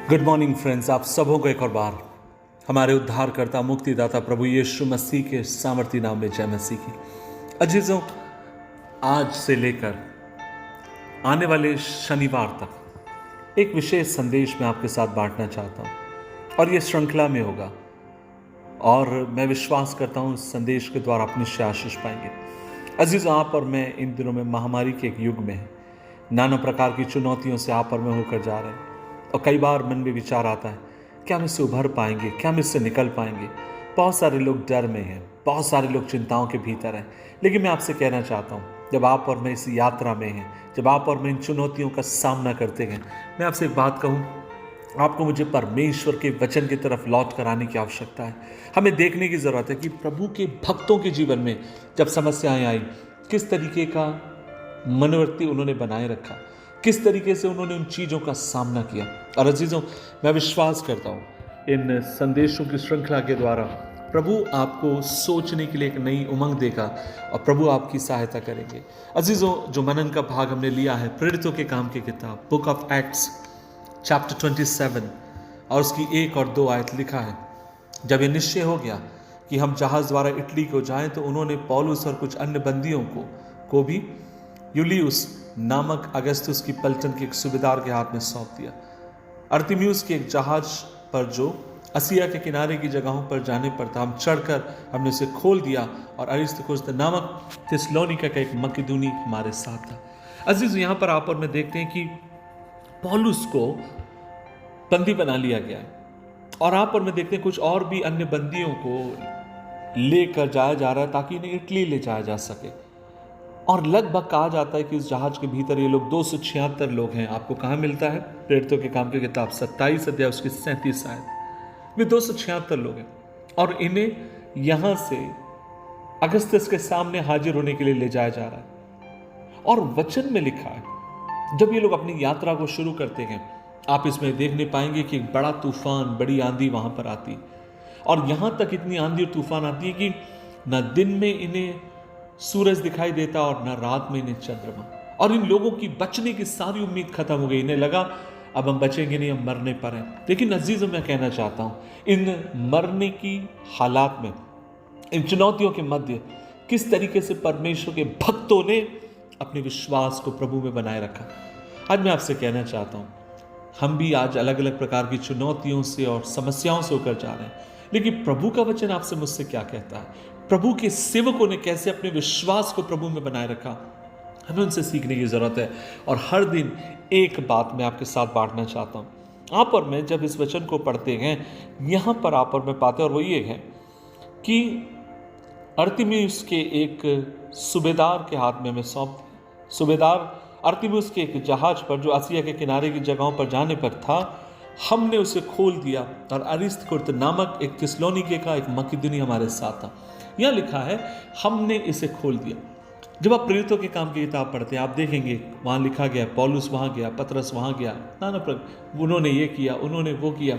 Good morning friends, आप सबों को एक और बार हमारे उद्धारकर्ता मुक्तिदाता प्रभु यीशु मसीह के सामर्थी नाम में जय मसीह की। अजीजों, आज से लेकर आने वाले शनिवार तक एक विशेष संदेश मैं आपके साथ बांटना चाहता हूं और ये श्रृंखला में होगा और मैं विश्वास करता हूं इस संदेश के द्वारा अपनी से आशीष पाएंगे। अजीजों, आप और मैं इन दिनों में महामारी के एक युग में हैं। नाना प्रकार की चुनौतियों से आप और मैं होकर जा रहे हैं और कई बार मन में विचार आता है, क्या हम इससे उभर पाएंगे, क्या हम इससे निकल पाएंगे। बहुत सारे लोग डर में हैं, बहुत सारे लोग चिंताओं के भीतर हैं। लेकिन मैं आपसे कहना चाहता हूँ, जब आप और मैं इस यात्रा में हैं, जब आप और मैं इन चुनौतियों का सामना करते हैं, मैं आपसे एक बात कहूँ, आपको मुझे परमेश्वर के वचन की तरफ लौट कर आने की आवश्यकता है। हमें देखने की ज़रूरत है कि प्रभु के भक्तों के जीवन में जब समस्याएं आई, किस तरीके का मनोवृत्ति उन्होंने बनाए रखा, किस तरीके से उन्होंने उन चीज़ों का सामना किया। और अजीजों, मैं विश्वास करता हूँ इन संदेशों की श्रृंखला के द्वारा प्रभु आपको सोचने के लिए एक नई उमंग देगा और प्रभु आपकी सहायता करेंगे। अजीजों, जो मनन का भाग हमने लिया है प्रेरितों के काम की किताब बुक ऑफ एक्ट्स चैप्टर 27 और उसकी 1 और 2 आयत लिखा है। जब ये निश्चय हो गया कि हम जहाज़ द्वारा इटली को जाएं, तो उन्होंने पौलुस और कुछ अन्य बंदियों को भी यूलियुस नामक अगस्तुस की पलटन के एक सूबेदार के हाथ में सौंप दिया। अर्तिम्यूस के एक जहाज पर जो असिया के किनारे की जगहों पर जाने पर था, हम चढ़कर हमने उसे खोल दिया और अरिस्तर्खुस नामक थिस्सलुनीका का एक मकिदुनी हमारे साथ था। अजीज, यहाँ पर आप और मैं देखते हैं कि पौलुस को बंदी बना लिया गया है और आप और मैं देखते हैं कुछ और भी अन्य बंदियों को लेकर जाया जा रहा है ताकि इन्हें इटली ले जाया जा सके। और लगभग कहा जाता है कि इस जहाज के भीतर ये लोग 276 लोग हैं। आपको कहाँ मिलता है? प्रेरितों के काम की किताब 27 अध्याय उसकी 37 आयत में 276 लोग हैं और इन्हें यहाँ से अगस्तस के सामने हाजिर होने के लिए ले जाया जा रहा है। और वचन में लिखा है, जब ये लोग अपनी यात्रा को शुरू करते हैं, आप इसमें देखने पाएंगे कि एक बड़ा तूफान, बड़ी आंधी वहां पर आती और यहाँ तक इतनी आंधी और तूफान आती है कि न दिन में इन्हें सूरज दिखाई देता और न रात में इन्हें चंद्रमा। और इन लोगों की बचने की सारी उम्मीद खत्म हो गई। इन्हें लगा अब हम बचेंगे नहीं, हम मरने पर हैं। लेकिन अजीजों, मैं कहना चाहता हूं, इन मरने की हालात में, इन चुनौतियों के मध्य किस तरीके से परमेश्वर के भक्तों ने अपने विश्वास को प्रभु में बनाए रखा। आज मैं आपसे कहना चाहता हूं, हम भी आज अलग अलग प्रकार की चुनौतियों से और समस्याओं से होकर जा रहे हैं, लेकिन प्रभु का वचन आपसे मुझसे क्या कहता है? प्रभु के सेवकों ने कैसे अपने विश्वास को प्रभु में बनाए रखा, हमें उनसे सीखने की जरूरत है। और हर दिन एक बात मैं आपके साथ बांटना चाहता हूं। आप और मैं जब इस वचन को पढ़ते हैं, यहां पर आप और मैं पाते हैं, और वो ये है कि अर्तिम्यूस के एक सूबेदार के हाथ में मैं सौंप। सूबेदार अर्तिम्यूस के एक जहाज पर जो आसिया के किनारे की जगहों पर जाने पर था, हमने उसे खोल दिया और अरिस्तर्खुस नामक एक थिस्सलुनीके का एक मकिदुनी हमारे साथ था। यह लिखा है, हमने इसे खोल दिया। जब आप प्रेरितों के काम की किताब पढ़ते हैं, आप देखेंगे वहाँ लिखा गया, पौलुस वहाँ गया, पतरस वहाँ गया, नाना प्रकार उन्होंने ये किया, उन्होंने वो किया।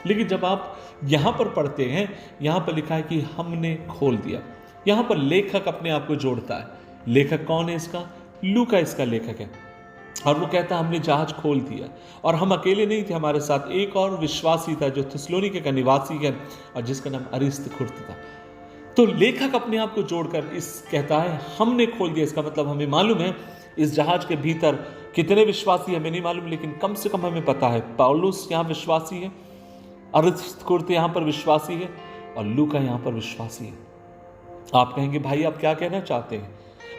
लेकिन जब आप यहाँ पर पढ़ते हैं, यहाँ पर लिखा है कि हमने खोल दिया। यहाँ पर लेखक अपने आप को जोड़ता है। लेखक कौन है इसका? लूका इसका लेखक है। और वो कहता है हमने जहाज खोल दिया और हम अकेले नहीं थे, हमारे साथ एक और विश्वासी था जो थिस्सलुनीके का निवासी है और जिसका नाम अरिस्तर्खुस था। तो लेखक अपने आप को जोड़कर इस कहता है हमने खोल दिया। इसका मतलब हमें मालूम है इस जहाज के भीतर कितने विश्वासी हमें नहीं मालूम, लेकिन कम से कम हमें पता है पौलुस यहाँ विश्वासी है, अरिस्तर्खुस यहाँ पर विश्वासी है और लूका यहाँ पर विश्वासी है। आप कहेंगे भाई आप क्या कहना चाहते हैं?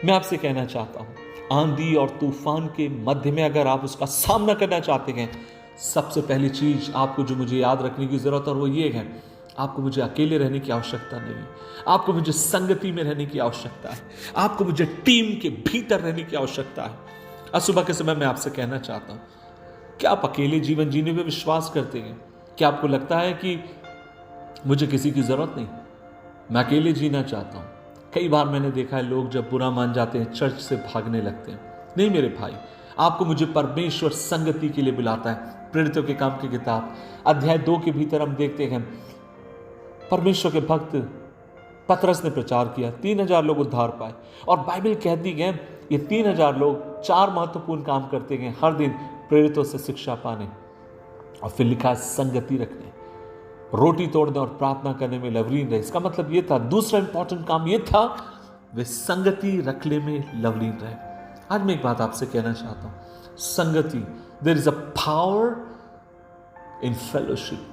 मैं आपसे कहना चाहता हूँ, आंधी और तूफान के मध्य में अगर आप उसका सामना करना चाहते हैं, सबसे पहली चीज आपको जो मुझे याद रखने की जरूरत है वो ये है, आपको मुझे अकेले रहने की आवश्यकता नहीं, आपको मुझे संगति में रहने की आवश्यकता है, आपको मुझे टीम के भीतर रहने की आवश्यकता है। आज सुबह के समय मैं आपसे कहना चाहता हूं, क्या आप अकेले जीवन जीने में विश्वास करते हैं? क्या आपको लगता है कि मुझे किसी की जरूरत नहीं, मैं अकेले जीना चाहता हूं? कई बार मैंने देखा है लोग जब बुरा मान जाते हैं चर्च से भागने लगते हैं। नहीं मेरे भाई, आपको मुझे परमेश्वर संगति के लिए बुलाता है। प्रेरितों के काम की किताब अध्याय 2 के भीतर हम देखते हैं परमेश्वर के भक्त पतरस ने प्रचार किया, 3000 लोग उद्धार पाए। और बाइबल कहती है ये 3000 लोग 4 महत्वपूर्ण काम करते हैं हर दिन प्रेरितों से शिक्षा पाने। और फिर लिखा है संगति रखने, रोटी तोड़ने और प्रार्थना करने में लवलीन रहे। इसका मतलब यह था, दूसरा इंपॉर्टेंट काम यह था, वे संगति रखने में लवलीन रहे। आज मैं एक बात आपसे कहना चाहता हूं, संगति, there is a power in fellowship.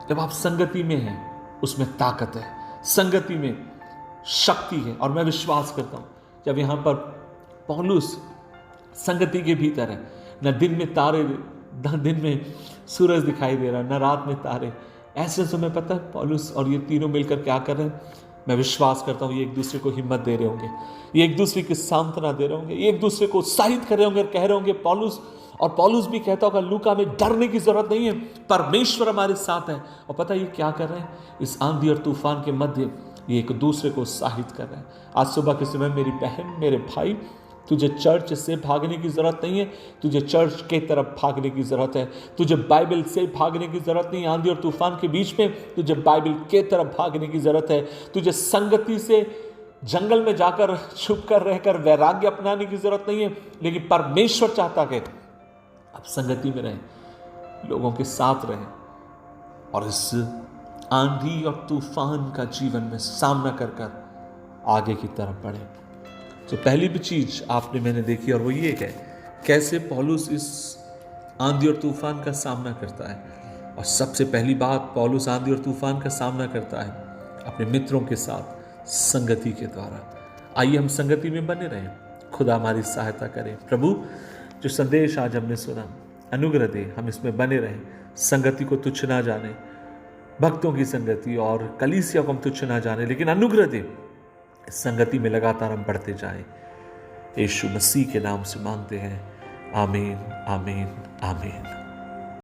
जब आप संगति में हैं उसमें ताकत है, संगति में शक्ति है। और मैं विश्वास करता हूं जब यहां पर पौलुस संगति के भीतर है, न दिन में तारे, न दिन में सूरज दिखाई दे रहा, न रात में तारे, ऐसे समय पता है पौलुस और ये तीनों मिलकर क्या कर रहे हैं? मैं विश्वास करता हूं ये एक दूसरे को हिम्मत दे रहे होंगे, ये एक दूसरे की सांत्वना दे रहे होंगे, ये एक दूसरे को उत्साहित कर रहे होंगे और कह रहे होंगे पौलुस भी कहता होगा, लूका में डरने की जरूरत नहीं है, परमेश्वर हमारे साथ है। और पता है ये क्या कर रहे हैं? इस आंधी और तूफान के मध्य ये एक दूसरे को उत्साहित कर रहे हैं। आज सुबह के समय मेरी बहन, मेरे भाई, तुझे चर्च से भागने की जरूरत नहीं है, तुझे चर्च के तरफ भागने की जरूरत है। तुझे बाइबल से भागने की जरूरत नहीं है, आंधी और तूफान के बीच में तुझे बाइबल के तरफ भागने की जरूरत है। तुझे संगति से जंगल में जाकर छुप कर रहकर वैराग्य अपनाने की जरूरत नहीं है, लेकिन परमेश्वर चाहता है आप संगति में रहें, लोगों के साथ रहें और इस आंधी और तूफान का जीवन में सामना कर आगे की तरफ बढ़े। तो पहली भी चीज मैंने देखी और वो ये है, कैसे पौलुस इस आंधी और तूफान का सामना करता है। और सबसे पहली बात, पौलुस आंधी और तूफान का सामना करता है अपने मित्रों के साथ संगति के द्वारा। आइए हम संगति में बने रहें, खुदा हमारी सहायता करे। प्रभु जो संदेश आज हमने सुना, अनुग्रह दे हम इसमें बने रहें, संगति को तुच्छ ना जाने, भक्तों की संगति और कलीसिया को हम तुच्छ ना जाने, लेकिन अनुग्रह दे संगति में लगातार हम बढ़ते जाएं। यीशु मसीह के नाम से मांगते हैं, आमीन, आमीन, आमीन।